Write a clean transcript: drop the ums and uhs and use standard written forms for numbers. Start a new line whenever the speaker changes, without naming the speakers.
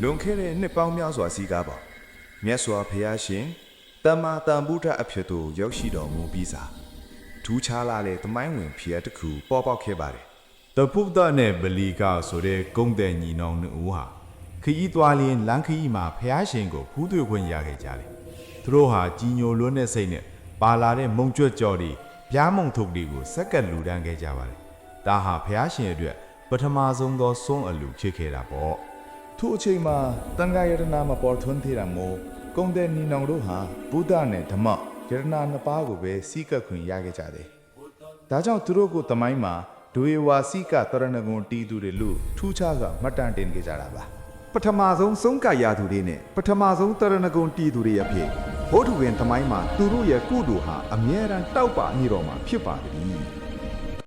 လွန်ခဲ့တဲ့နှစ်ပေါင်းများစွာစီးကားပါမြတ်စွာဘုရားရှင်တမ္မာတန်ဗုဒ္ဓအဖြစ်သို့ရောက်ရှိတော်မူပြီးစာထူးခြားလာတဲ့သမိုင်းဝင်ဖြစ်ရပ်တစ်ခုပေါ်ပေါက်ခဲ့ပါတယ်
တဖုဒ္ဒနဲ့ဗလီကဆိုတဲ့ဂုံတဲ့ညီနောင်နှစ်ဦးဟာခရီးသွားလင်းလမ်းခရီးမှာဖျားရှင်ကိုဖူးတွေ့ခွင့်ရခဲ့ကြတယ်သူတို့ဟာကြီးညိုလွန်းတဲ့စိတ်နဲ့ပါလာတဲ့မုံကြွက်ကြော်တွေပြားမုံထုတ်တွေကိုစက်ကပ်လူတန်းခဲ့ကြပါတယ်ဒါဟာဖျားရှင်အတွက်ပထမဆုံးသောစွန့်အလူဖြစ်ခဲ့တာပေါ့
ထိုအချိန်မှာတန်ခါယတနာမပေါ်ထွန်းသေးတာမို့ကုံတဲ့နီနောင်တို့ဟာဗုဒ္ဓနဲ့ဓမ္မယတနာနှစ်ပါးကိုပဲစီးကပ်ခွင့်ရခဲ့ကြတယ်ဒါကြောင့်သူတို့ကိုတမိုင်းမှာဒွေဝါစီကတရဏဂုံတီးသူတွေလို့ထူးခြားစွာမှတ်တမ်းတင်ခဲ့ကြတာပါ
ပထမဆုံးဆုံးကရသူတွေနဲ့ပထမဆုံးတရဏဂုံတီးသူတွေအဖြစ်ဘုဒ္ဓဝင်သမိုင်းမှာသူတို့ရဲ့ကုသိုလ်ဟာအမြဲတမ်းတောက်ပနေတော်မှာဖြစ်ပါသည်